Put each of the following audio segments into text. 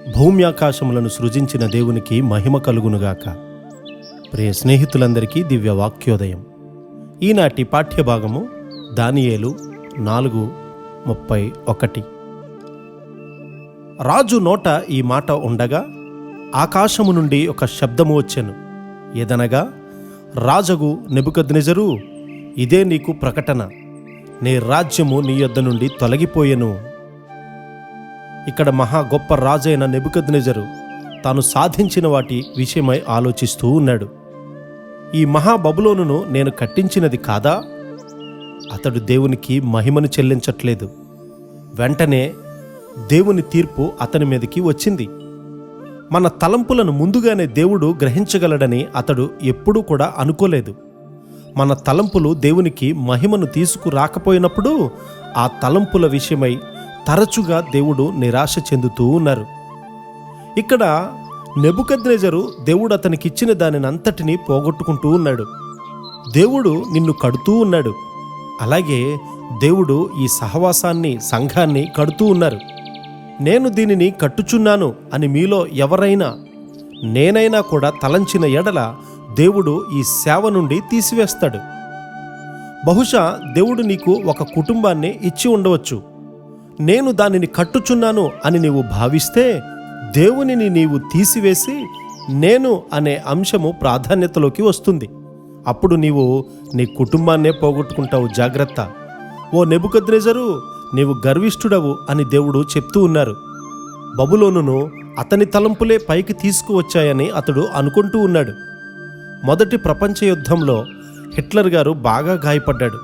భూమ్యాకాశములను సృజించిన దేవునికి మహిమ కలుగునుగాక. ప్రియ స్నేహితులందరికీ దివ్య వాక్యోదయం. ఈనాటి పాఠ్యభాగము దానియేలు 4:31. రాజు నోట ఈ మాట ఉండగా ఆకాశము నుండి ఒక శబ్దము వచ్చెను. ఏదనగా, రాజగు నెబుకద్నెజరు, ఇదే నీకు ప్రకటన, నీ రాజ్యము నీ యొద్ద నుండి తొలగిపోయెను. ఇక్కడ మహా గొప్ప రాజైన నెబుకద్నెజరు తాను సాధించిన వాటి విషయమై ఆలోచిస్తూ ఉన్నాడు. ఈ మహా బబులోనును నేను కట్టించినది కాదా? అతడు దేవునికి మహిమను చెల్లించట్లేదు. వెంటనే దేవుని తీర్పు అతని మీదకి వచ్చింది. మన తలంపులను ముందుగానే దేవుడు గ్రహించగలడని అతడు ఎప్పుడూ కూడా అనుకోలేదు. మన తలంపులు దేవునికి మహిమను తీసుకురాకపోయినప్పుడు ఆ తలంపుల విషయమై తరచుగా దేవుడు నిరాశ చెందుతూ ఉన్నారు. ఇక్కడ నెబుకద్నెజరు దేవుడు అతనికిచ్చిన దానినంతటినీ పోగొట్టుకుంటూ ఉన్నాడు. దేవుడు నిన్ను కడుతూ ఉన్నాడు. అలాగే దేవుడు ఈ సహవాసాన్ని, సంఘాన్ని కడుతూ ఉన్నారు. నేను దీనిని కట్టుచున్నాను అని మీలో ఎవరైనా, నేనైనా కూడా తలంచిన ఎడల దేవుడు ఈ సేవ నుండి తీసివేస్తాడు. బహుశా దేవుడు నీకు ఒక కుటుంబాన్ని ఇచ్చి ఉండవచ్చు. నేను దానిని కట్టుచున్నాను అని నీవు భావిస్తే దేవునిని నీవు తీసివేసి నేను అనే అంశము ప్రాధాన్యతలోకి వస్తుంది. అప్పుడు నీవు నీ కుటుంబాన్నే పోగొట్టుకుంటావు. జాగ్రత్త. ఓ నెబుకద్నెజరు, నీవు గర్విష్ఠుడవు అని దేవుడు చెప్తూ ఉన్నారు. బబులోనును అతని తలంపులే పైకి తీసుకువచ్చాయని అతడు అనుకుంటూ ఉన్నాడు. మొదటి ప్రపంచ యుద్ధంలో హిట్లర్ గారు బాగా గాయపడ్డాడు.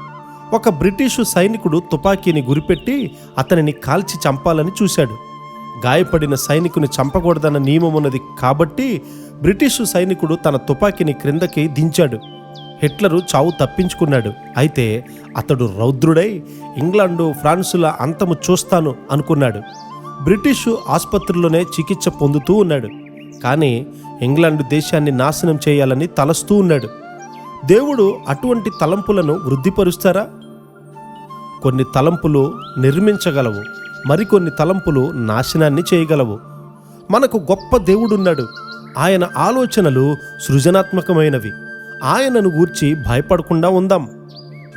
ఒక బ్రిటిషు సైనికుడు తుపాకీని గురిపెట్టి అతనిని కాల్చి చంపాలని చూశాడు. గాయపడిన సైనికుని చంపకూడదన్న నియమం ఉన్నది కాబట్టి బ్రిటిషు సైనికుడు తన తుపాకీని క్రిందకి దించాడు. హిట్లరు చావు తప్పించుకున్నాడు. అయితే అతడు రౌద్రుడై ఇంగ్లాండు, ఫ్రాన్సుల అంతము చూస్తాను అనుకున్నాడు. బ్రిటిషు ఆసుపత్రిలోనే చికిత్స పొందుతూ ఉన్నాడు. కానీ ఇంగ్లాండు దేశాన్ని నాశనం చేయాలని తలస్తూ ఉన్నాడు. దేవుడు అటువంటి తలంపులను వృద్ధిపరుస్తారా? కొన్ని తలంపులు నిర్మించగలవు, మరికొన్ని తలంపులు నాశనాన్ని చేయగలవు. మనకు గొప్ప దేవుడున్నాడు. ఆయన ఆలోచనలు సృజనాత్మకమైనవి. ఆయనను గూర్చి భయపడకుండా ఉందాం.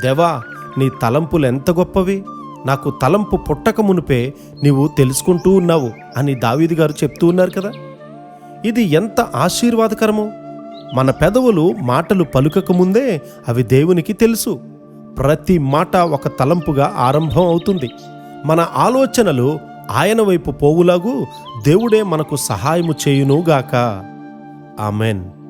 దేవా, నీ తలంపులు ఎంత గొప్పవి! నాకు తలంపు పుట్టక మునిపే నీవు తెలుసుకుంటూ ఉన్నావు అని దావీదు గారు చెప్తూ ఉన్నారు కదా. ఇది ఎంత ఆశీర్వాదకరము! మన పెదవులు మాటలు పలుకకముందే అవి దేవునికి తెలుసు. ప్రతి మాట ఒక తలంపుగా ఆరంభం అవుతుంది. మన ఆలోచనలు ఆయన వైపు పోవులాగు దేవుడే మనకు సహాయము చేయునుగాక. ఆమెన్.